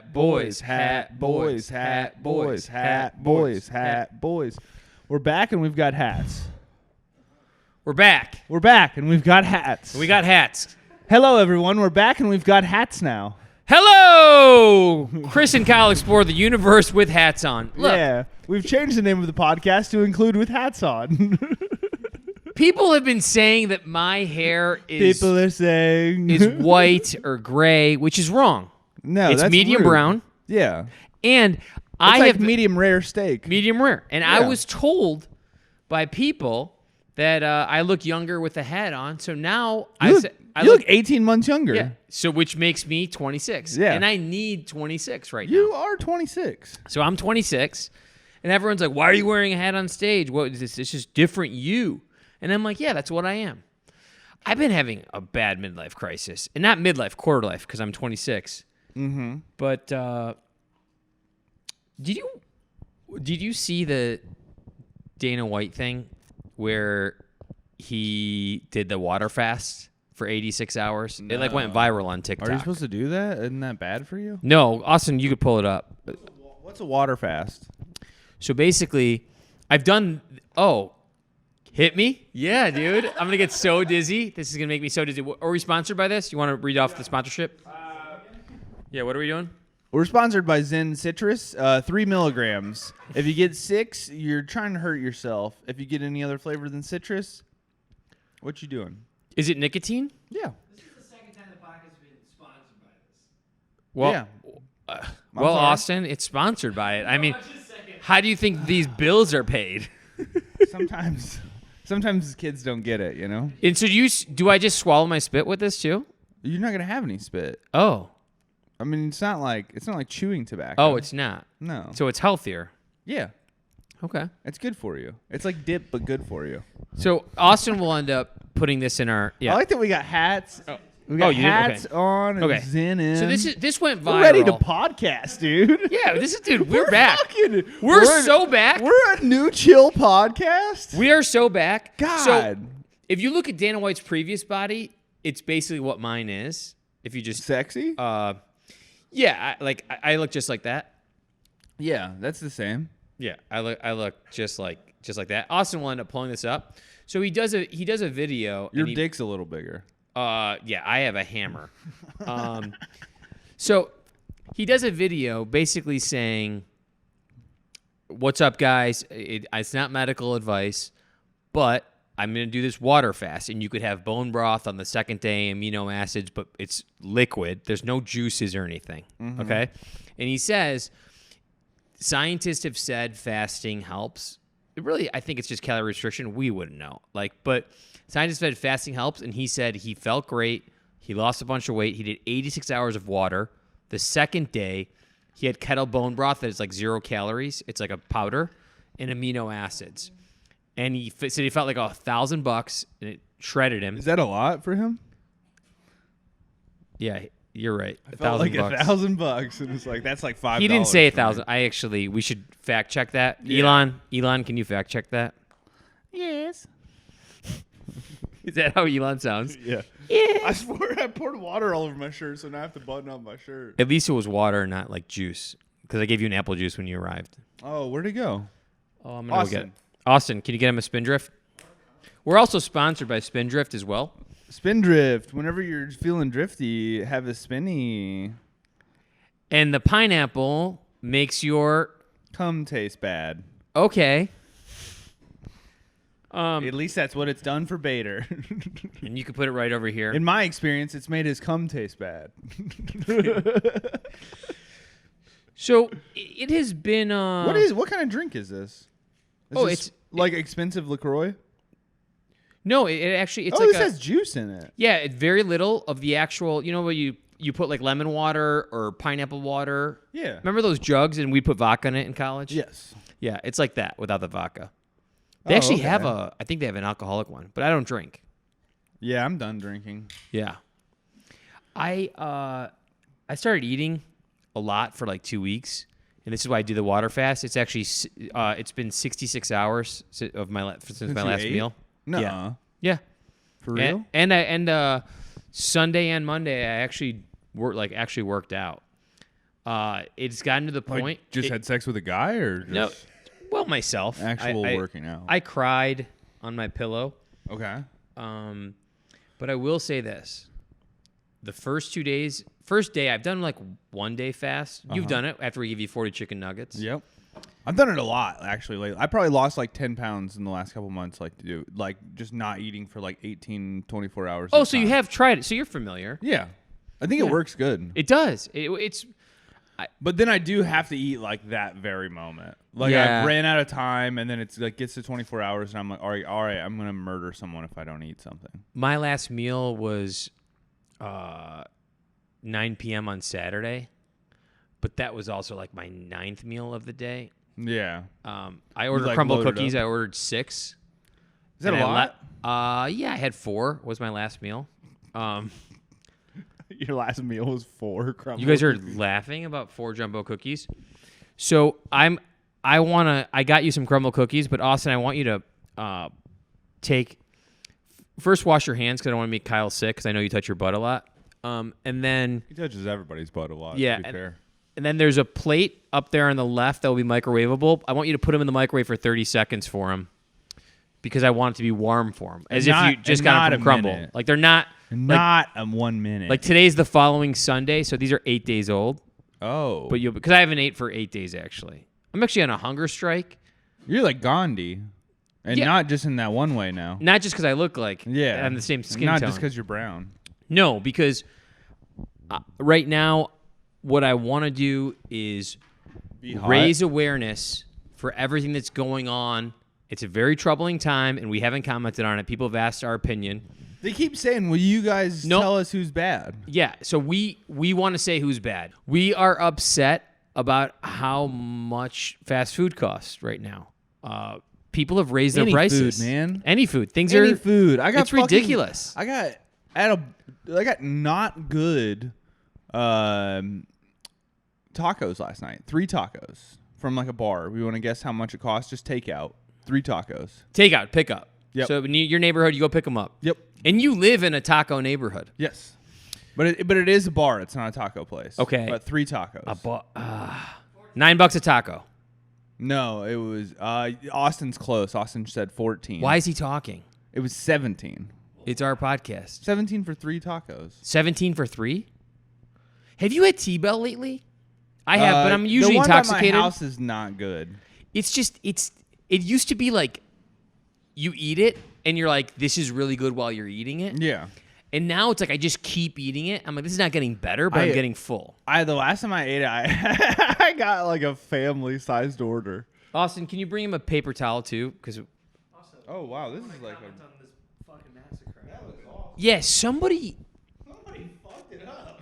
hat, boys, hat, boys, hat, boys, hat, boys, hat, boys. We're back and we've got hats. We're back. We're back and we've got hats. We got hats. Hello, everyone. We're back and we've got hats now. Hello! Chris and Kyle explore the universe with hats on. Look, Yeah, we've changed the name of the podcast to include with hats on. people have been saying that my hair is People are saying is white or gray, which is wrong. No, It's that's medium rude. brown, Yeah, and it's I like have medium rare steak. medium rare. And I Yeah. was told by people that I look younger with the hat on. So now You look 18 months younger. yeah. So which makes me 26. Yeah. And I need 26 right You now. are 26. So I'm 26, and everyone's like, "Why are you wearing a hat on stage? What is this? It's just different you." And I'm like, "Yeah, that's what I am." I've been having a bad midlife crisis, and not midlife, quarter life, because I'm 26. Mm-hmm. But did you see the Dana White thing where he did the water fast for 86 hours? It like went viral on TikTok. Are you supposed to do that? Isn't that bad for you? No, Austin, you could pull it up. What's a water fast? So basically, I've done. Oh, hit me? Yeah, dude. I'm gonna get so dizzy. This is gonna make me so dizzy. Are we sponsored by this? You want to read off the sponsorship? Yeah. What are we doing? We're sponsored by Zen Citrus, 3 milligrams. If you get 6, you're trying to hurt yourself. If you get any other flavor than citrus, what you doing? Is it nicotine? Yeah. This is the second time the podcast has been sponsored by this. Well, Yeah. well, sorry. Austin, it's sponsored by it. I mean, how do you think these bills are paid? Sometimes kids don't get it, you know? And so do I just swallow my spit with this too? You're not going to have any spit. Oh. I mean, it's not like chewing tobacco. Oh, it's not. No. So it's healthier. Yeah. Okay. It's good for you. It's like dip, but good for you. So Austin will end up putting this in our. Yeah. I like that we got hats. We Oh, got you did? hats Okay. on and Okay. Zen in. So this went viral. We're ready to podcast, dude. Yeah, dude. We're back. Fucking, We're so back. We're a new chill podcast. We are so back. God. So if you look at Dana White's previous body, it's basically what mine is. If you just Sexy? yeah, I look just like that. Yeah, that's the same. Yeah, I look just like that. Austin will end up pulling this up. So he does a video. Your and dick's a little bigger. Yeah, I have a hammer. So he does a video basically saying, "What's up, guys? It's not medical advice, but I'm going to do this water fast, and you could have bone broth on the second day, amino acids, but it's liquid. There's no juices or anything, okay?" And he says, scientists have said fasting helps. I think it's just calorie restriction. We wouldn't know. But scientists said fasting helps, and he said he felt great. He lost a bunch of weight. He did 86 hours of water. The second day, he had kettle bone broth that is like 0 calories. It's like a powder and amino acids. And he said he felt like $1,000, and it shredded him. Is that a lot for him? Yeah, you're right. Felt like $1,000. $1,000, and it's like that's like $5. He didn't say for me. 1,000. We should fact check that. Yeah. Elon, can you fact check that? Yes. Is that how Elon sounds? Yeah. I swear I poured water all over my shirt, so now I have to button up my shirt. At least it was water, not like juice, because I gave you an apple juice when you arrived. Oh, where'd it go? Oh, I'm gonna go get Austin. it. Austin, can you get him a Spindrift? We're also sponsored by Spindrift as well. Spindrift. Whenever you're feeling drifty, have a spinny. And the pineapple makes your Cum taste bad. okay. At least that's what it's done for Bader. And you can put it right over here. In my experience, it's made his cum taste bad. So it has been. What kind of drink is this? It's like expensive LaCroix. no. It actually it's This like has juice in it. yeah. It's very little of the actual. You know where you put like lemon water or pineapple water. Yeah. Remember those jugs and we put vodka in it in college? Yes. Yeah, it's like that without the vodka. They Oh, actually okay. have I think they have an alcoholic one, but I don't drink. Yeah, I'm done drinking. Yeah. I started eating a lot for like 2 weeks, and this is why I do the water fast. It's actually it's been 66 hours of since my you last ate? meal. No. Yeah. For real? And Sunday and Monday I actually worked out. It's gotten to the point. Like, just had sex with a guy, or just No, well, myself. actual I- working out? I cried on my pillow. Okay. But I will say this. The first day, I've done like 1 day fast. You've done it after we give you 40 chicken nuggets. Yep. I've done it a lot, actually, lately. I probably lost like 10 pounds in the last couple months, just not eating for like 18, 24 hours. Oh, at a so you time. have tried it. So you're familiar. Yeah. I think it works good. It does. It's But then I do have to eat like that very moment. Like Yeah. I ran out of time, and then it's like gets to 24 hours, and I'm like, all right, I'm gonna murder someone if I don't eat something. my last meal was 9 p.m. on Saturday, but that was also like my 9th meal of the day. Yeah. I ordered like, crumble loaded cookies. up? I ordered 6. Is that a And lot? Yeah, I had 4. Was my last meal. Your last meal was 4 crumble. You guys are laughing about 4 jumbo cookies. So I got you some crumble cookies, but Austin, I want you to first wash your hands because I don't want to make Kyle sick because I know you touch your butt a lot. And then He touches everybody's butt a lot. Yeah, To be fair. and then there's a plate up there on the left that will be microwavable. I want you to put them in the microwave for 30 seconds for him because I want it to be warm for him, as if you just got them from Crumble. minute. Like they're not. Not 1 minute. Like today's the following Sunday, so these are 8 days old. oh, But because I haven't ate for 8 days actually. I'm actually on a hunger strike. you're like Gandhi, and Yeah. not just in that one way now. Not just because I look like I'm the same skin Not tone. just because you're brown. No, because right now, what I want to do is Be hot. raise awareness for everything that's going on. It's a very troubling time, and we haven't commented on it. People have asked our opinion. They keep saying, "Will you guys Nope. tell us who's bad?" Yeah, so we want to say who's bad. We are upset about how much fast food costs right now. People have raised their Any prices. food, man. Any food. Things Any are food. I got it's ridiculous. I got not good tacos last night. 3 tacos from like a bar. We want to guess how much it costs? Just takeout. 3 tacos. Takeout, pickup. Yep. So in your neighborhood, you go pick them up. Yep. And you live in a taco neighborhood. Yes. But it is a bar. It's not a taco place. Okay. But 3 tacos. $9 a taco. No, it was Austin's close. Austin said 14. Why is he talking? It was 17. It's our podcast. 17 for 3 tacos. 17 for 3? Have you had T-Bell lately? I have, but I'm the usually one by intoxicated. my house is not good. It's just it used to be like you eat it and you're like, this is really good while you're eating it. Yeah. And now it's like I just keep eating it. I'm like, this is not getting better, but I'm getting full. The last time I ate it, I got like a family-sized order. Austin, can you bring him a paper towel too? Because Oh wow, this is like on this fucking massacre. That was awesome. yeah, somebody Fucked it up.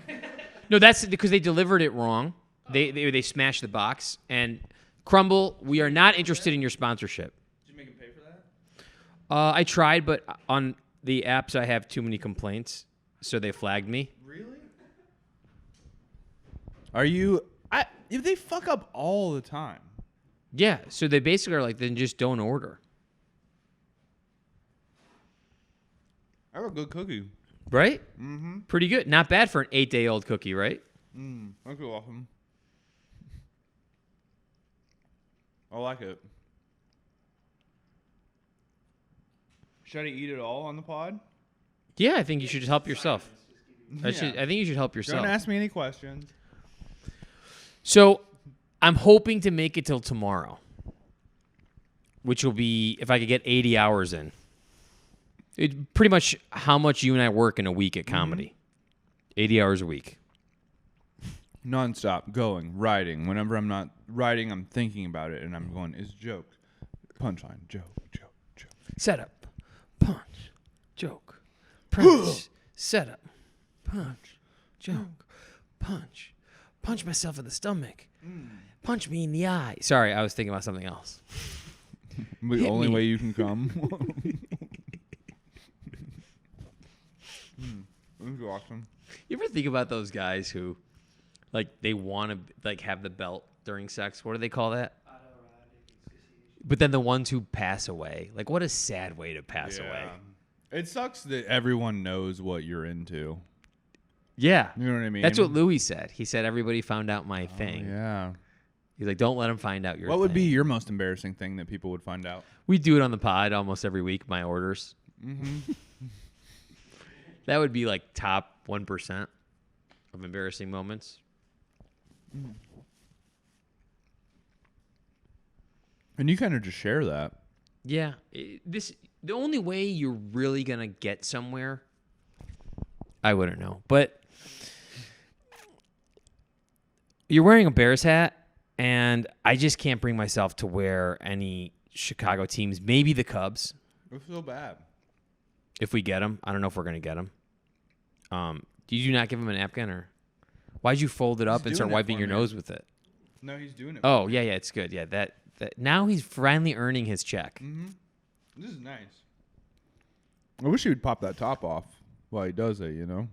No, that's because they delivered it wrong. They smashed the box. And Crumble, we are not interested in your sponsorship. Did you make him pay for that? I tried, but on the apps I have too many complaints, so they flagged me. Really? Are you? If they fuck up all the time. Yeah, so they basically are like, then just don't order. I have a good cookie. Right? Mm-hmm. Pretty good. Not bad for an 8-day-old cookie, right? That's awesome. I like it. Should I eat it all on the pod? Yeah, I think you should help yourself. I think you should help yourself. Don't ask me any questions. So I'm hoping to make it till tomorrow, which will be if I could get 80 hours in. It pretty much how much you and I work in a week at comedy. 80 hours a week. Nonstop, going, writing. Whenever I'm not writing, I'm thinking about it, and I'm going, is joke, punchline, joke. Setup, punch, joke, punch, setup, punch, joke, punch, punch myself in the stomach, punch me in the eye. Sorry, I was thinking about something else. The Hit only me. way you can come. This is awesome. You ever think about those guys who, like, they want to like have the belt during sex? What do they call that? But then the ones who pass away, like, what a sad way to pass away. It sucks that everyone knows what you're into. Yeah. You know what I mean? That's what Louis said. He said everybody found out my thing. Yeah. He's like, don't let them find out your What would be thing. your most embarrassing thing that people would find out? We do it on the pod almost every week, my orders. Mm-hmm. That would be like top 1% of embarrassing moments. And you kind of just share that. Yeah. The only way you're really going to get somewhere, I wouldn't know. But you're wearing a Bears hat, and I just can't bring myself to wear any Chicago teams. Maybe the Cubs. I feel bad. If we get them. I don't know if we're going to get them. Did you not give him a napkin? Or why'd you fold it up and start wiping your nose with it? No, he's doing it. Oh, yeah, it's good. Yeah, that now he's finally earning his check. Mm-hmm. This is nice. I wish he would pop that top off while he does it, you know?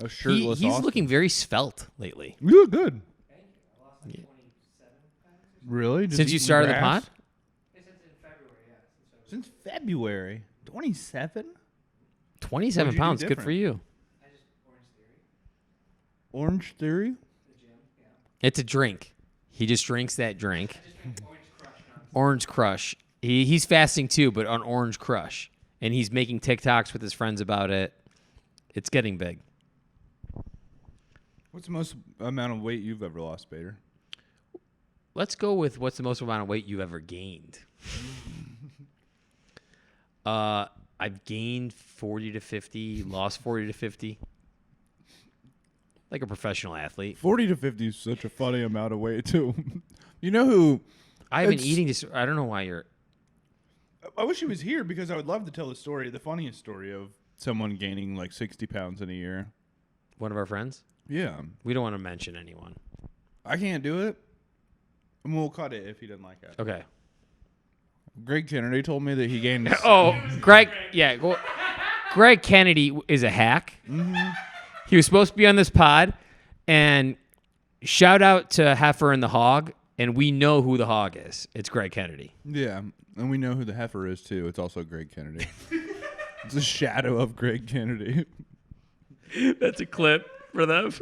A shirtless He's Austin. looking very svelte lately. You look good. Thank you. I lost like 27 pounds. Really? Just Since you eating started the grass? pod? Since in February, yeah. Since February. 27? 27 What'd you do pounds. Good for different? you. I just Orange Theory, Orange Theory? the gym. Yeah. It's a drink. He just drinks that drink. I just drink Orange Crush. Orange Crush. He's fasting too, but on Orange Crush. And he's making TikToks with his friends about it. It's getting big. What's the most amount of weight you've ever lost, Bader? Let's go with what's the most amount of weight you've ever gained. I've gained 40 to 50, lost 40 to 50. Like a professional athlete. 40 to 50 is such a funny amount of weight, too. You know who? I have been It's- eating this. I don't know why you're. I wish he was here because I would love to tell the funniest story of someone gaining like 60 pounds in a year. One of our friends? Yeah. We don't want to mention anyone. I can't do it. And we'll cut it if he doesn't like it. Okay. Greg Kennedy told me that he gained. Oh, Greg. Yeah. Greg Kennedy is a hack. Mm-hmm. He was supposed to be on this pod, and shout out to Heifer and the Hog, and we know who the hog is. It's Greg Kennedy. Yeah. And we know who the heifer is, too. It's also Greg Kennedy. It's a shadow of Greg Kennedy. That's a clip for them.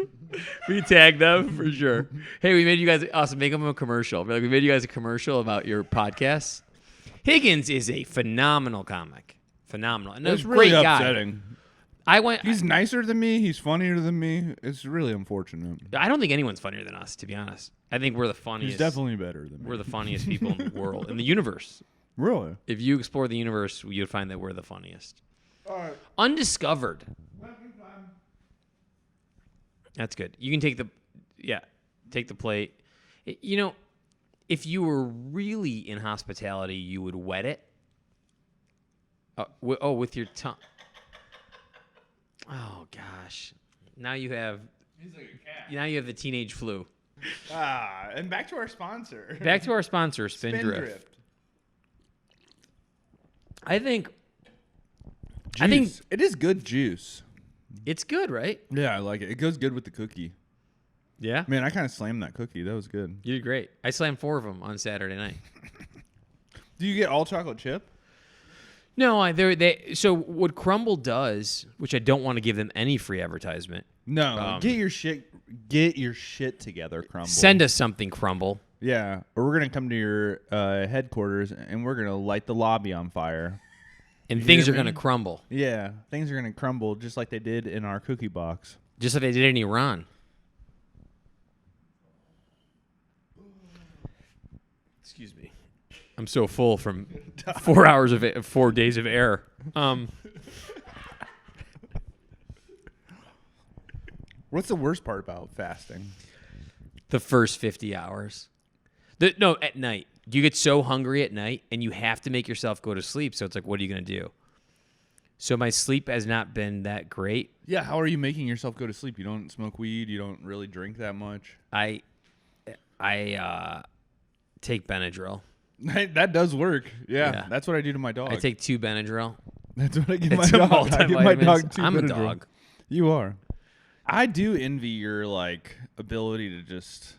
We tag them for sure. Hey, we made you guys awesome. Make them a commercial. Like, we made you guys a commercial about your podcast. Higgins is a phenomenal comic. Phenomenal. And It's a really great guy. upsetting. He's He's nicer than me. He's funnier than me. It's really unfortunate. I don't think anyone's funnier than us, to be honest. I think we're the funniest. He's definitely better than me. We're the funniest people in the world, in the universe. Really? If you explore the universe, you'll find that we're the funniest. All right. Undiscovered. That's good. You can take the plate. You know, if you were really in hospitality, you would wet it. With your tongue. Oh gosh. Now you have. He's like a cat. Now you have the teenage flu. And back to our sponsor. Back to our sponsor, Spindrift. I think it is good juice. it's good, right? Yeah, I like it. It goes good with the cookie. Yeah. Man, I kind of slammed that cookie. That was good. You did great. I slammed 4 of them on Saturday night. Do you get all chocolate chip? No, so what Crumble does, which I don't want to give them any free advertisement. No. Get your shit together, Crumble. Send us something, Crumble. Yeah, or we're gonna come to your headquarters and we're gonna light the lobby on fire. And You things hear are going to me? crumble. Yeah, things are gonna crumble just like they did in our cookie box. Just like they did in Iran. Excuse me. I'm so full from 4 hours of 4 days of air. What's the worst part about fasting? The first 50 hours. No, at night. You get so hungry at night, and you have to make yourself go to sleep. So it's like, what are you going to do? So my sleep has not been that great. Yeah, how are you making yourself go to sleep? You don't smoke weed. You don't really drink that much. I take Benadryl. That does work. Yeah, Yeah. that's what I do to my dog. I take 2 Benadryl. That's what I give my It's a dog. I give my multivitamins. dog 2 I'm a Benadryl. dog. You are. I do envy your ability to just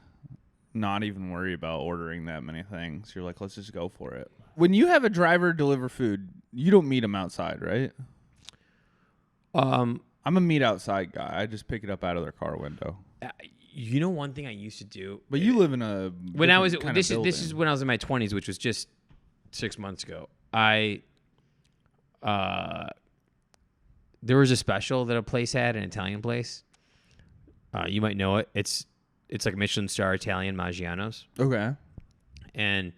not even worry about ordering that many things. You're like, let's just go for it. When you have a driver deliver food, you don't meet them outside, right? I'm a meet outside guy. I just pick it up out of their car window. You know, one thing I used to do. But you live in a When I was this this is when I was in my 20s, which was just 6 months ago. There was a special that a place had, an Italian place. You might know it. It's like a Michelin star Italian Maggiano's. Okay. And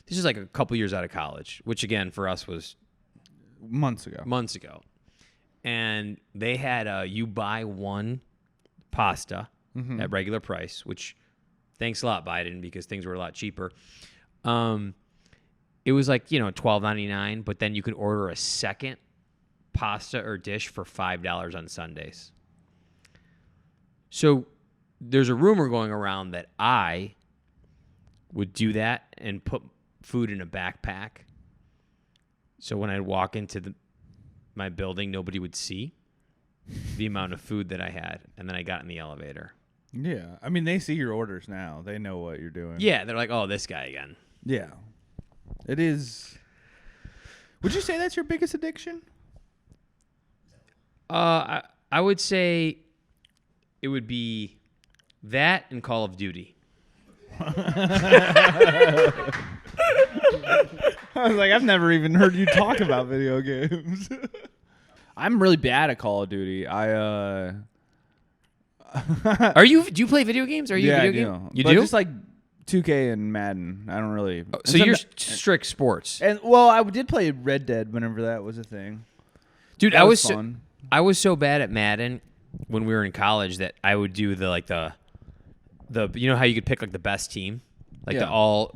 this is like a couple years out of college, which again for us was months ago. And they had you buy one pasta at regular price, which thanks a lot, Biden, because things were a lot cheaper. It was like, $12.99, but then you could order a second pasta or dish for $5 on Sundays. So there's a rumor going around that I would do that and put food in a backpack. So when I'd walk into my building, nobody would see the amount of food that I had. And then I got in the elevator. Yeah. I mean, they see your orders now. They know what you're doing. Yeah. They're like, oh, this guy again. Yeah. It is. Would you say that's your biggest addiction? I would say it would be that and Call of Duty. I was like, I've never even heard you talk about video games. I'm really bad at Call of Duty. Do you play video games? Are you a video game? You but do? Just like 2K and Madden. I don't really. So you're strict sports. And well, I did play Red Dead whenever that was a thing. Dude, that I was fun. I was so bad at Madden when we were in college that I would do the you know how you could pick like the best team? Like Yeah. I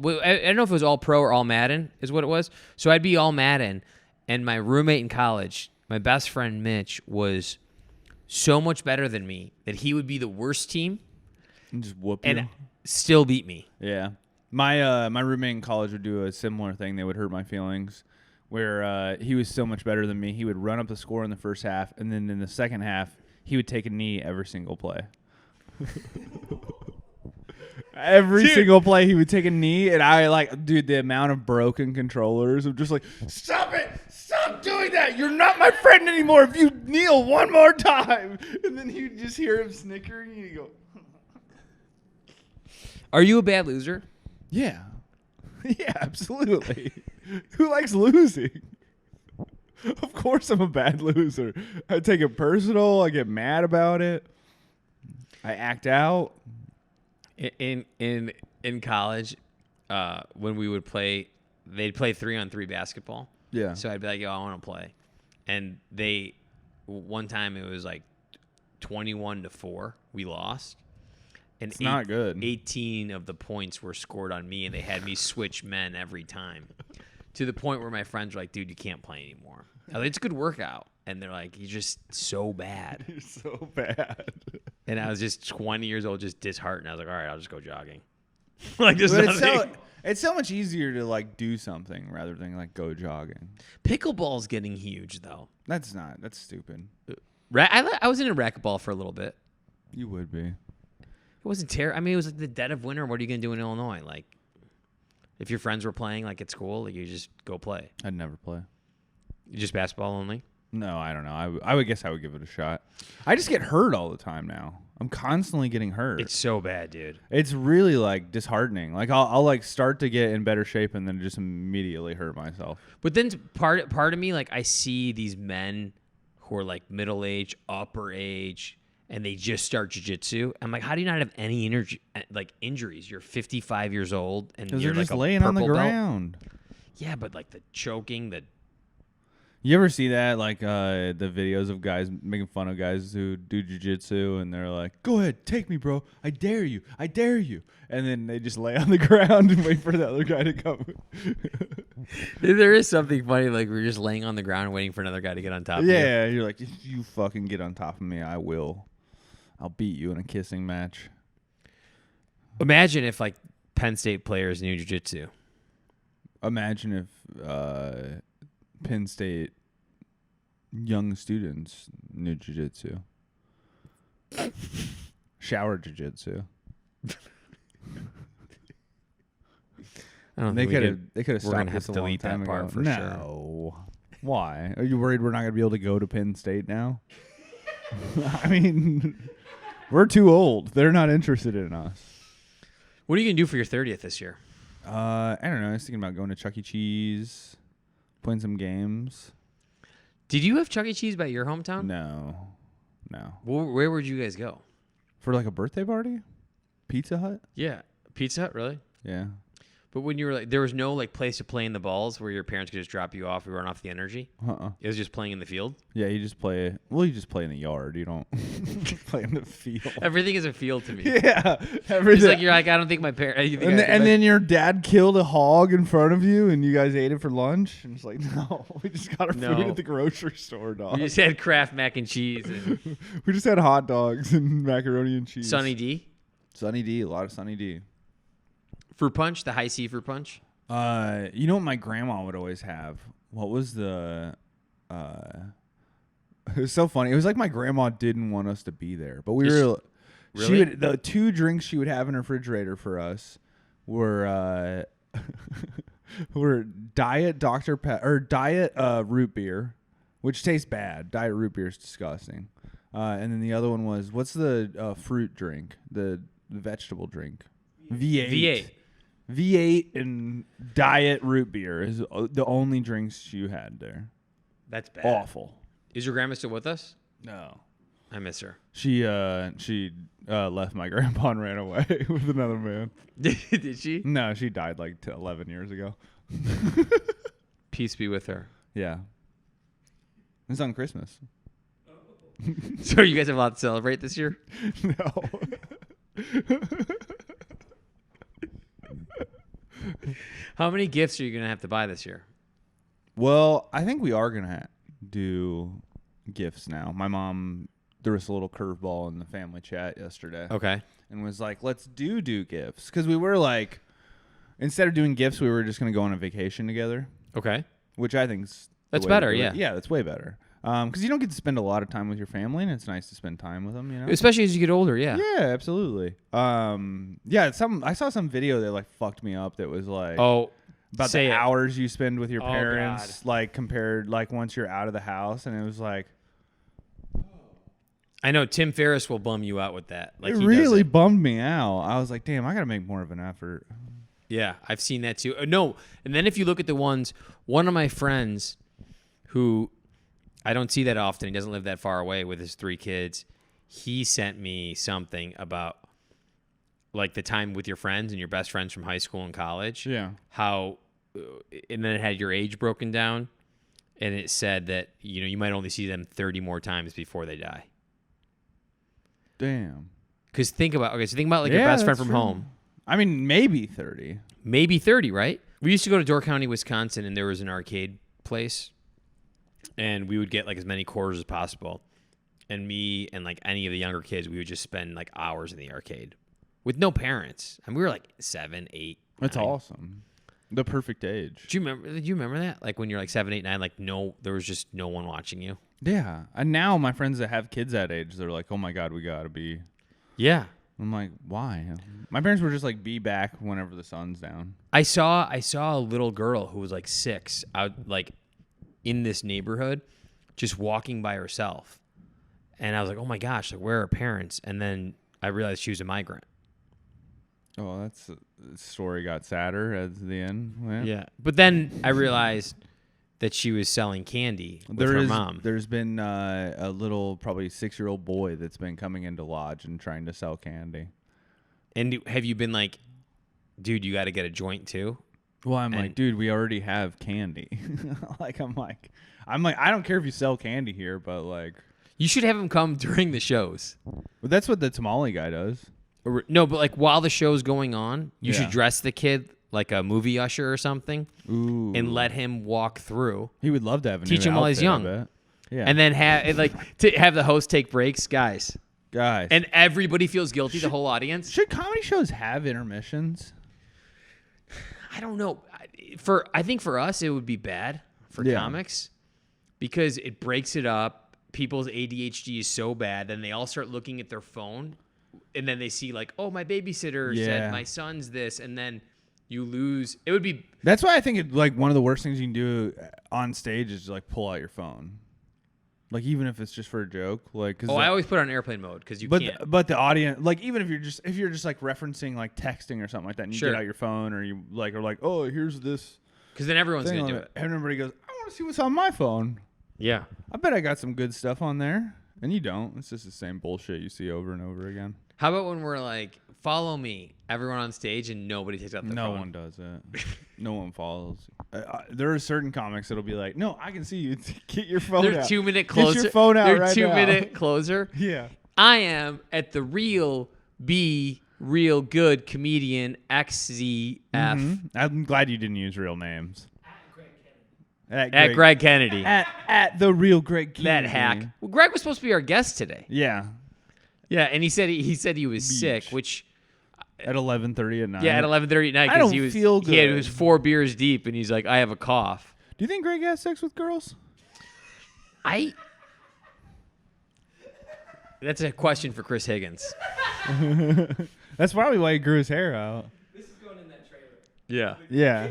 don't know if it was all pro or all Madden is what it was. So I'd be all Madden, and my roommate in college, my best friend Mitch, was so much better than me that he would be the worst team And just whoop and you. still beat me. Yeah. My roommate in college would do a similar thing. They would hurt my feelings, where he was so much better than me. He would run up the score in the first half, and then in the second half, he would take a knee every single play. Every single play, he would take a knee, and the amount of broken controllers of just like, stop it! Stop doing that! You're not my friend anymore if you kneel one more time! And then you'd just hear him snickering, and you go, Are you a bad loser? yeah. Yeah, absolutely. Who likes losing? Of course I'm a bad loser. I take it personal. I get mad about it. I act out. In college, when we would play, they'd play 3-on-3 basketball. Yeah. So I'd be like, yo, I want to play. And one time it was like 21-4. We lost. And It's not good. 18 of the points were scored on me, and they had me switch men every time. To the point where my friends were like, dude, you can't play anymore. I was like, it's a good workout. And they're like, you're just so bad. You're so bad. And I was just 20 years old, just disheartened. I was like, all right, I'll just go jogging. Like, there's But nothing. it's so much easier to like do something rather than like go jogging. Pickleball's getting huge, though. That's stupid. I was into racquetball for a little bit. You would be. It wasn't terrible. I mean, it was like the dead of winter. What are you going to do in Illinois? Like, if your friends were playing like at school, like, you just go play. I'd never play. You just basketball only? No, I don't know. I would guess I would give it a shot. I just get hurt all the time now. I'm constantly getting hurt. It's so bad, dude. It's really like disheartening. Like I'll like start to get in better shape and then just immediately hurt myself. But then part of me, like, I see these men who are like middle age, upper age, and they just start jiu-jitsu. I'm like, how do you not have any injuries? You're 55 years old and Because you're they're like just a laying on the purple belt. ground. Yeah, but like the choking, You ever see that, like the videos of guys making fun of guys who do jiu-jitsu, and they're like, go ahead, take me, bro. I dare you. I dare you. And then they just lay on the ground and wait for the other guy to come. there is something funny. Like, we're just laying on the ground waiting for another guy to get on top of you. Yeah, you're like, if you fucking get on top of me, I will. I'll beat you in a kissing match. Imagine if like Penn State players knew jiu-jitsu. Imagine if Penn State young students knew jiu-jitsu. Shower jiu-jitsu. I don't They think could have we're gonna stopped have this to a long delete that time part ago. for No. Why? Are you worried we're not going to be able to go to Penn State now? I mean, we're too old. They're not interested in us. What are you gonna do for your 30th this year? I don't know. I was thinking about going to Chuck E. Cheese, playing some games. Did you have Chuck E. Cheese by your hometown? No. Where would you guys go? For like a birthday party? Pizza Hut? Yeah, Pizza Hut, really? Yeah. But when you were like, there was no like place to play in the balls where your parents could just drop you off and run off the energy. It was just playing in the field. Yeah, you just play. Well, you just play in the yard. You don't play in the field. Everything is a field to me. Yeah, It's everything. like you're like, I don't think my parents. And then your dad killed a hog in front of you, and you guys ate it for lunch. And it's like, no, we just got our No. food at the grocery store, dog. we just had Kraft mac and cheese and We just had hot dogs and macaroni and cheese. Sunny D. Sunny D, a lot of Sunny D. Fruit punch, the high C fruit punch. You know what my grandma would always have? What was the? It was so funny. It was like my grandma didn't want us to be there, but we were. Really? She would, the 2 drinks she would have in her refrigerator for us were were Diet Dr. or Diet root beer, which tastes bad. Diet root beer is disgusting. And then the other one was, what's the fruit drink? The vegetable drink. V8. V8 and Diet root beer is the only drinks you had there. That's bad. Awful. Is your grandma still with us? No. I miss her. She left my grandpa and ran away with another man. Did she? No, she died like 11 years ago. Peace be with her. Yeah. It's on Christmas. So you guys have a lot to celebrate this year? No. How many gifts are you going to have to buy this year? Well, I think we are going to do gifts now. My mom threw us a little curveball in the family chat yesterday. Okay. And was like, let's do gifts. Because we were like, instead of doing gifts, we were just going to go on a vacation together. Okay. Which I think's That's the way to better, do it. yeah. Yeah, that's way better. Because you don't get to spend a lot of time with your family, and it's nice to spend time with them, you know? Especially as you get older, yeah. Yeah, absolutely. Yeah, I saw some video that like fucked me up that was like Oh, about say the it. hours you spend with your Oh, parents, like compared like once you're out of the house, and it was like I know Tim Ferriss will bum you out with that. Like it he really does it. bummed me out. I was like, damn, I gotta make more of an effort. Yeah, I've seen that too. No, and then if you look at the ones, one of my friends who I don't see that often, he doesn't live that far away with his 3 kids, he sent me something about like the time with your friends and your best friends from high school and college. Yeah. How, and then it had your age broken down, and it said that, you know, you might only see them 30 more times before they die. Damn. Because think about like your best friend that's from true. home. I mean, maybe 30. Maybe 30, right? We used to go to Door County, Wisconsin, and there was an arcade place, and we would get like as many quarters as possible. And me and like any of the younger kids, we would just spend like hours in the arcade with no parents. And we were like 7, 8. That's 9. awesome. The perfect age. Do you remember that? Like when you're like 7, 8, 9, like there was just no one watching you. Yeah. And now my friends that have kids that age, they're like, oh my God, we gotta be. Yeah. I'm like, why? My parents were just like, be back whenever the sun's down. I saw a little girl who was like 6 out like in this neighborhood, just walking by herself, and I was like, oh my gosh, like where are her parents? And then I realized she was a migrant. Oh, that's the story got sadder at the end. Went. Yeah, but then I realized that she was selling candy with her mom. There's been a little, probably 6-year-old boy that's been coming into Lodge and trying to sell candy. And have you been like, dude, you got to get a joint too? Well, I'm like, dude, we already have candy. I'm like, I don't care if you sell candy here, but like, You should have him come during the shows. well, that's what the tamale guy does. No, but like while the show's going on, you Yeah. should dress the kid like a movie usher or something. Ooh. And let him walk through. He would love to have a Teach new him while he's outfit, I young. bet. Yeah. And then have the host take breaks, guys. guys. And everybody feels guilty, the whole audience. Should comedy shows have intermissions? I don't know. I think for us it would be bad for Yeah. comics because it breaks it up. People's ADHD is so bad, then they all start looking at their phone, and then they see like, oh, my babysitter Yeah. said my son's this, and then you lose. It would be That's why I think like one of the worst things you can do on stage is like pull out your phone. Like even if it's just for a joke, like. 'Cause I always put it on airplane mode because you can't. But the audience, like even if you're just like referencing like texting or something like that, and you Sure. get out your phone or you like are like, oh, here's this. Because then everyone's thing gonna on do it. And everybody goes, I want to see what's on my phone. Yeah. I bet I got some good stuff on there, and you don't. It's just the same bullshit you see over and over again. How about when we're like, follow me, everyone on stage, and nobody takes out their phone? No one does it. No one follows. There are certain comics that'll be like, no, I can see you. Get your phone They're out. 2-minute closer. Get your phone out They're right 2-minute now. closer. Yeah. I am at the real good comedian XZF I'm glad you didn't use real names. at Greg Kennedy. At the real Greg Kennedy. That hack. Well, Greg was supposed to be our guest today. Yeah. Yeah, and he said he was sick, which At 11:30 at night. at 11:30 at night I don't he was feel he good. was 4 beers deep, and he's like, I have a cough. Do you think Greg has sex with girls? That's a question for Chris Higgins. That's probably why he grew his hair out. This is going in that trailer. Yeah, Yeah.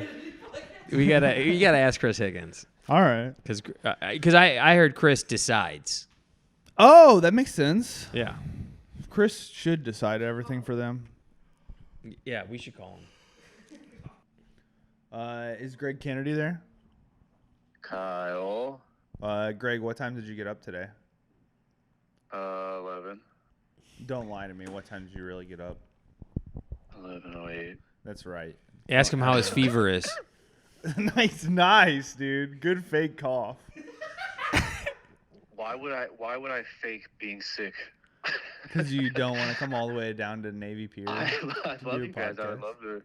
you gotta ask Chris Higgins All right. because I heard Chris decides. Oh, that makes sense. Yeah, Chris should decide everything for them. yeah, we should call him. Is Greg Kennedy there? Kyle, Greg, what time did you get up today? 11. Don't lie to me. What time did you really get up? 11:08. That's right. Ask him how his fever is. nice, dude. Good fake cough. Why would I fake being sick? Because you don't want to come all the way down to Navy Pier. I to love do a you guys. I would podcast. love to.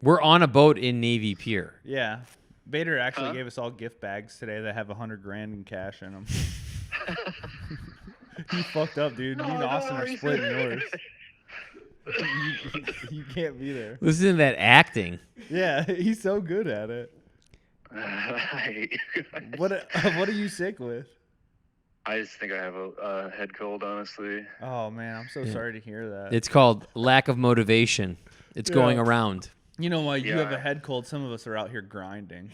We're on a boat in Navy Pier. Yeah. Vader actually Huh? gave us all gift bags today that have $100,000 in cash in them. You fucked up, dude. Me and Austin are splitting yours. you can't be there. Listen to that acting. Yeah, he's so good at it. I hate you guys. What are you sick with? I just think I have a head cold, honestly. Oh man, I'm so sorry to hear that. It's called lack of motivation. It's going around. You know why you Yeah. have a head cold. Some of us are out here grinding.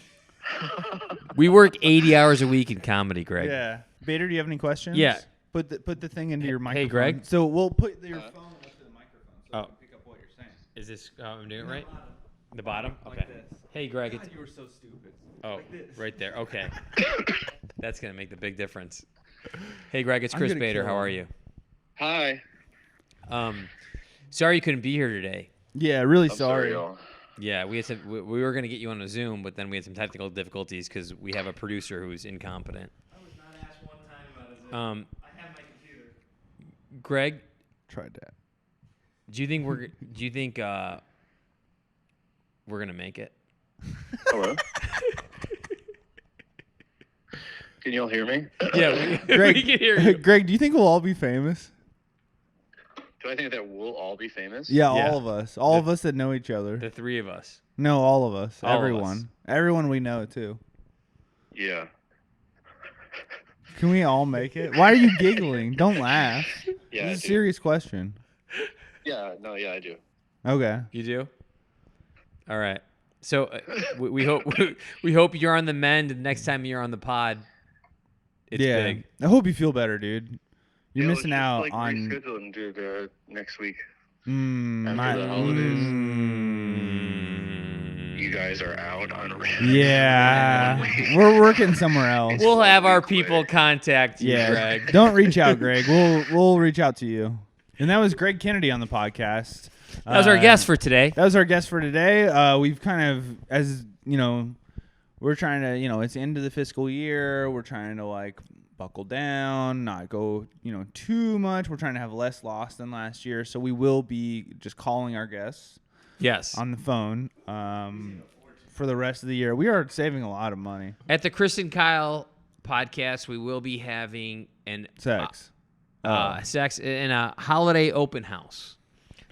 We work 80 hours a week in comedy, Greg. Yeah. Bader, do you have any questions? Yeah. Put the thing into your microphone. Greg? So we'll put your phone up to the microphone so Oh. we can pick up what you're saying. Is this I'm doing it right? The bottom? Like Okay. this. Hey, Greg. It's, God, you were so stupid. oh, like this. right there. Okay. That's going to make the big difference. Hey, Greg. It's I'm Chris gonna Bader. kill How are him. you? Hi. Sorry you couldn't be here today. Yeah, really I'm sorry. y'all. Yeah, we were going to get you on a Zoom, but then we had some technical difficulties because we have a producer who's incompetent. I was not asked one time about his. I have my computer. Greg, Tried that. do you think we're going to make it? Hello. Can y'all hear me? Yeah, Greg, we can hear you. Greg, do you think we'll all be famous? Do I think that we'll all be famous? Yeah, Yeah. all of us. All of us that know each other. The three of us. No, all of us. All of Everyone. us. Everyone we know too. Yeah. Can we all make it? Why are you giggling? Don't laugh. Yeah. This is I a do. serious question. Yeah. No. Yeah, I do. Okay. You do? All right. So we hope we hope you're on the mend and next time you're on the pod. It's yeah. big. I hope you feel better, dude. You're Yeah, missing let's just, out like, on. reschedule and do it next week. After the holidays. You guys are out on. Yeah. We're working somewhere else. We'll have our people contact you, Yeah. Greg. Don't reach out, Greg. We'll reach out to you. And that was Greg Kennedy on the podcast. That was our guest for today. That was our guest for today. We've kind of, as you know, we're trying to, it's the end of the fiscal year. We're trying to like buckle down, not go, too much. We're trying to have less loss than last year. So we will be just calling our guests Yes. on the phone for the rest of the year. We are saving a lot of money. At the Chris and Kyle podcast, we will be having an Sex. sex in a holiday open house.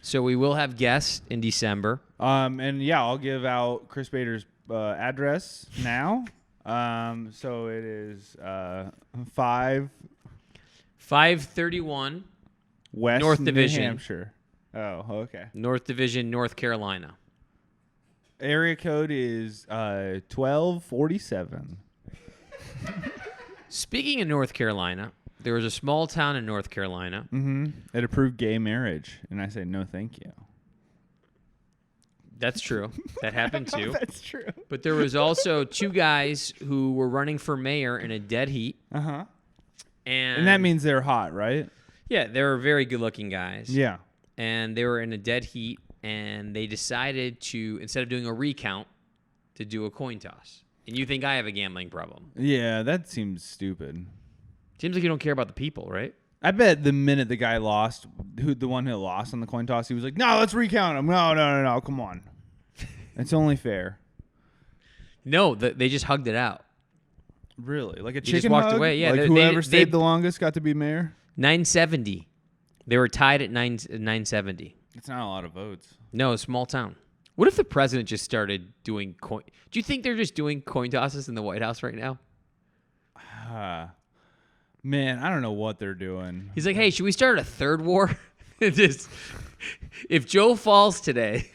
So we will have guests in December. And yeah, I'll give out Chris Bader's address now. So it is 531 West North New Division. Hampshire. Oh, okay. North Division, North Carolina. Area code is 1247. Speaking of North Carolina, there was a small town in North Carolina. Mm-hmm. It approved gay marriage, and I say no, thank you. That's true. That happened too. That's true. But there was also 2 guys who were running for mayor in a dead heat. Uh-huh. And that means they're hot, right? Yeah, they were very good-looking guys. Yeah. And they were in a dead heat, and they decided to, instead of doing a recount, to do a coin toss. And you think I have a gambling problem. Yeah, that seems stupid. Seems like you don't care about the people, right? I bet the minute the guy lost, the one who lost on the coin toss, he was like, "No, let's recount him. No, come on. It's only fair." No, they just hugged it out. Really? Like a just chicken walked hug? away, yeah, Like they- whoever they- stayed the longest got to be mayor? 970. They were tied at 970. It's not a lot of votes. No, small town. What if the president just started doing coin? Do you think they're just doing coin tosses in the White House right now? Man, I don't know what they're doing. He's like, hey, should we start a third war? Just, if Joe falls today,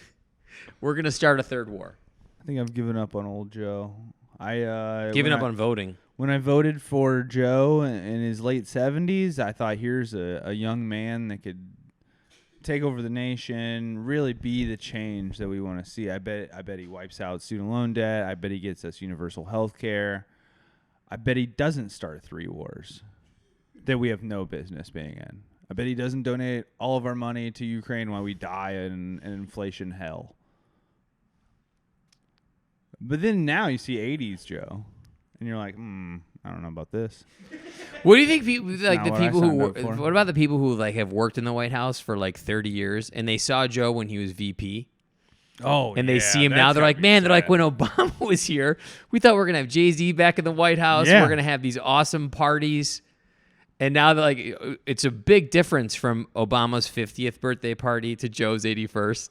we're going to start a third war. I think I've given up on old Joe. Giving up on voting. When I voted for Joe in his late 70s, I thought here's a young man that could take over the nation, really be the change that we want to see. I bet he wipes out student loan debt. I bet he gets us universal health care. I bet he doesn't start 3 wars that we have no business being in. I bet he doesn't donate all of our money to Ukraine while we die in inflation hell. But then now you see 80s Joe, and you're like, I don't know about this. What do you think people like Not the what I people signed who up for. what about the people who like have worked in the White House for like 30 years and they saw Joe when he was VP? Oh, And they see him now, they're like, man, they're like, when Obama was here, we thought we were going to have Jay-Z back in the White House. Yeah. We're going to have these awesome parties. And now they're like, it's a big difference from Obama's 50th birthday party to Joe's 81st.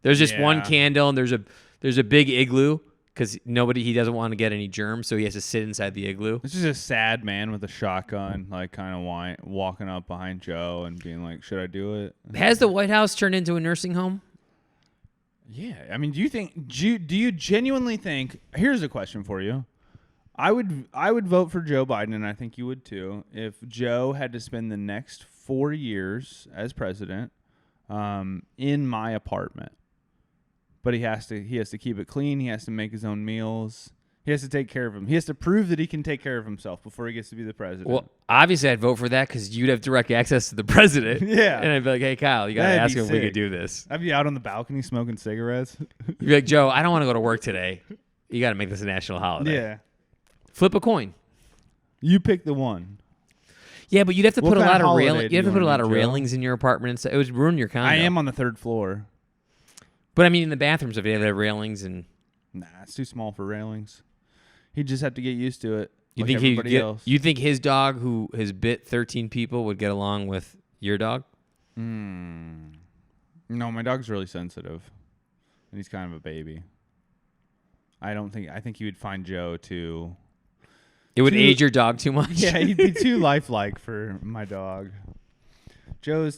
There's just one Yeah. candle and there's a big igloo because he doesn't want to get any germs, so he has to sit inside the igloo. This is a sad man with a shotgun, like kind of walking up behind Joe and being like, should I do it? Has the White House turned into a nursing home? Yeah. I mean, do you genuinely think, here's a question for you. I would vote for Joe Biden, and I think you would too, if Joe had to spend the next 4 years as president in my apartment. But he has to keep it clean. He has to make his own meals. He has to take care of him. He has to prove that he can take care of himself before he gets to be the president. Well, obviously, I'd vote for that because you'd have direct access to the president. Yeah. And I'd be like, hey, Kyle, you got to That'd ask be him if we sick. could do this. I'd be out on the balcony smoking cigarettes. You'd be like, Joe, I don't want to go to work today. You got to make this a national holiday. Yeah. Flip a coin. You pick the one. Yeah, but you'd have to What put a kind lot of of holiday railings. do You'd have you to put a wanna lot do, of Joe? railings in your apartment and stuff. It would ruin your condo. I am on the 3rd floor. But I mean, in the bathrooms, if you have railings and Nah, it's too small for railings. He'd just have to get used to it. you like think everybody else. you think his dog who has bit 13 people would get along with your dog? No, my dog's really sensitive, and he's kind of a baby. I think he would find Joe too. It would Too- age your dog too much. Yeah, he'd be too lifelike for my dog. He's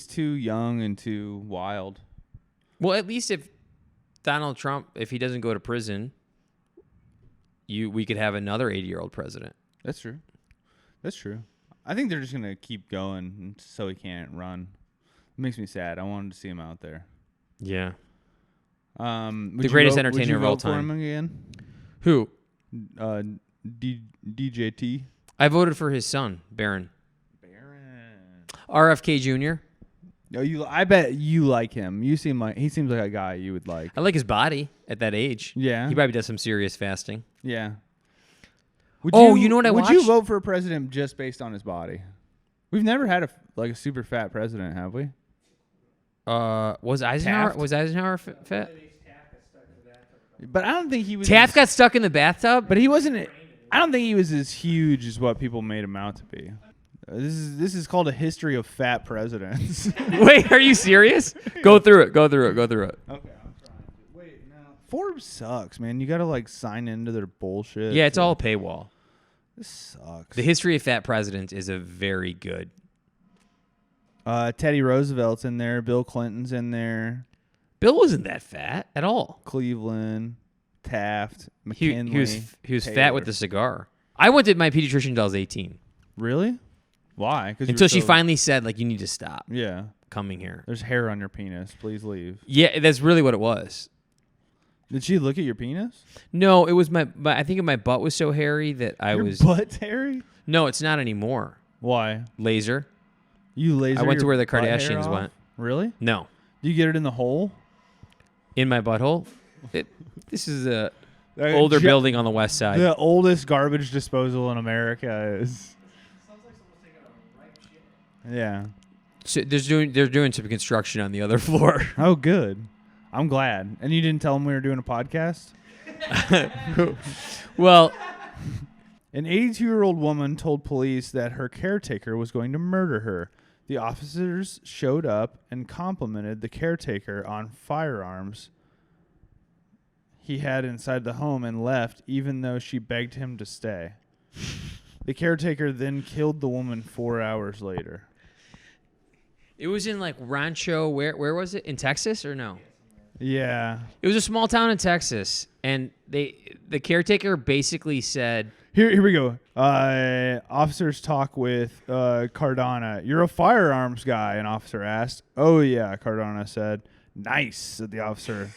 too young and too wild. Well, at least if Donald Trump, if he doesn't go to prison, we could have another 80-year-old president. That's true. I think they're just gonna keep going so he can't run. It makes me sad. I wanted to see him out there. Yeah. Would The you greatest vote- entertainer would you of all vote for time. him again? Who? DJT. I voted for his son, Barron. Barron. RFK Jr. No, I bet you like him. He seems like a guy you would like. I like his body at that age. Yeah. He probably does some serious fasting. Yeah. You know what I Would you watched? vote for a president just based on his body? We've never had a super fat president, have we? Was Eisenhower Taft? fat? But I don't think he was. Taft got stuck in the bathtub? But he wasn't. I don't think he was as huge as what people made him out to be. This is called a history of fat presidents. Wait, are you serious? Go through it. Okay, I'm trying. Wait, no. Forbes sucks, man. You gotta sign into their bullshit. Yeah, it's all a paywall. This sucks. The history of fat presidents is a very good. Teddy Roosevelt's in there. Bill Clinton's in there. Bill wasn't that fat at all. Cleveland, Taft, He McKinley. was fat Taylor. with the cigar. I went to my pediatrician until I was 18. Really? Why? Until she finally said, like, you need to stop Yeah. coming here. There's hair on your penis. Please leave. Yeah, that's really what it was. Did she look at your penis? No, it was I think my butt was so hairy that Your butt's hairy? No, it's not anymore. Why? Laser. You laser I went to your where the butt hair Kardashians off? went. Really? No. Do you get it in the hole? In my butthole? This is a older building on the west side. The oldest garbage disposal in America is. Sounds like someone's taking a ripe shit. Yeah. So they're doing some construction on the other floor. Oh, good. I'm glad. And you didn't tell them we were doing a podcast? Well, An 82-year-old woman told police that her caretaker was going to murder her. The officers showed up and complimented the caretaker on firearms he had inside the home and left, even though she begged him to stay. The caretaker then killed the woman 4 hours later. it was in like Rancho. Where was it? In Texas or no? Yeah. It was a small town in Texas, and the caretaker basically said, Here we go. Officers talk with Cardona. You're a firearms guy, an officer asked. Oh, yeah, Cardona said. Nice, said the officer.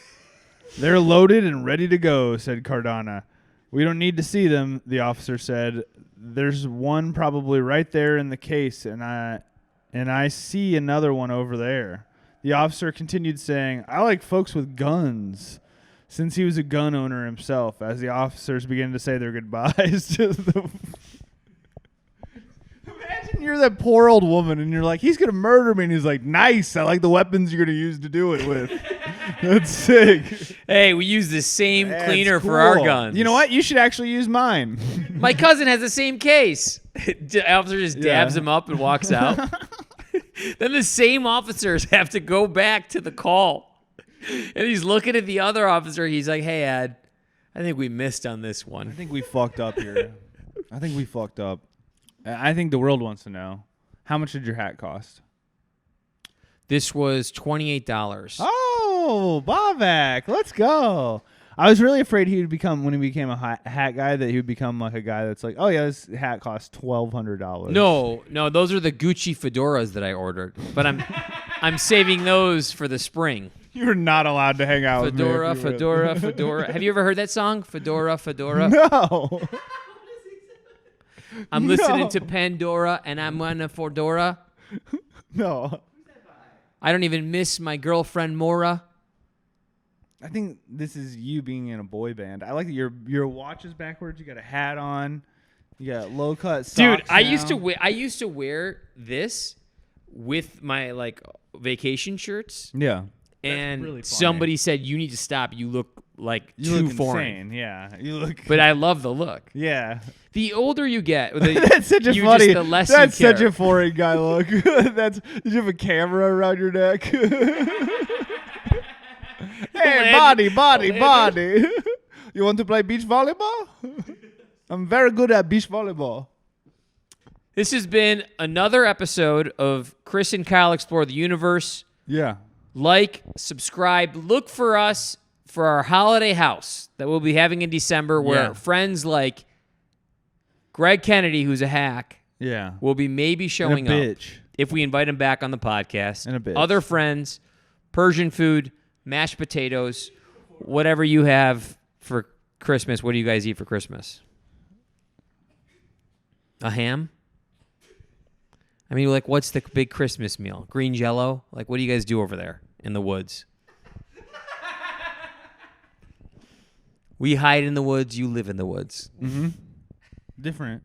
They're loaded and ready to go, said Cardona. We don't need to see them, the officer said. There's one probably right there in the case, and I see another one over there. The officer continued saying, I like folks with guns, since he was a gun owner himself, as the officers began to say their goodbyes to the... Imagine you're that poor old woman, and you're like, he's going to murder me, and he's like, nice, I like the weapons you're going to use to do it with. That's sick. hey, we use the same That's cleaner for our cool. guns. You know what? You should actually use mine. My cousin has the same case. The officer just dabs him up and walks out. Then the same officers have to go back to the call. And he's looking at the other officer. He's like, hey, Ed, I think we missed on this I one. think we fucked up here. I think we fucked up. I think the world wants to know. How much did your hat cost? This was $28. Oh, Bobak. Let's go. I was really afraid he would become, when he became a hat guy, that he would become like a guy that's like, oh, yeah, this hat costs $1,200. No, those are the Gucci fedoras that I ordered. But I'm saving those for the spring. You're not allowed to hang out Fedora, with me. fedora, fedora. Have you ever heard that song? Fedora, fedora. No. I'm listening to Pandora and I'm on a fedora. No. I don't even miss my girlfriend Mora. I think this is you being in a boy band. I like that your watch is backwards. You got a hat on. You got low cut socks. Dude, I now. used to wear this with my like vacation shirts. Yeah. And really funny. somebody said, you need to stop. You look like You too look foreign. insane. Yeah. You look. But I love the look. Yeah. The older you get, That's such a you funny. Just, the less That's you care. such a foreign guy look. Did you have a camera around your neck? Hey, body. You want to play beach volleyball? I'm very good at beach volleyball. This has been another episode of Chris and Kyle Explore the Universe. Yeah. Like, subscribe, look for us for our holiday house that we'll be having in December where Yeah. friends like Greg Kennedy, who's a hack, Yeah. will be maybe showing and a up bitch. if we invite him back on the podcast. And a bitch. Other friends, Persian food, mashed potatoes, whatever you have for Christmas. What do you guys eat for Christmas? A ham? I mean, like, what's the big Christmas meal? Green Jell-O? Like, what do you guys do over there in the woods? We hide in the woods. You live in the woods. Mm-hmm. Different.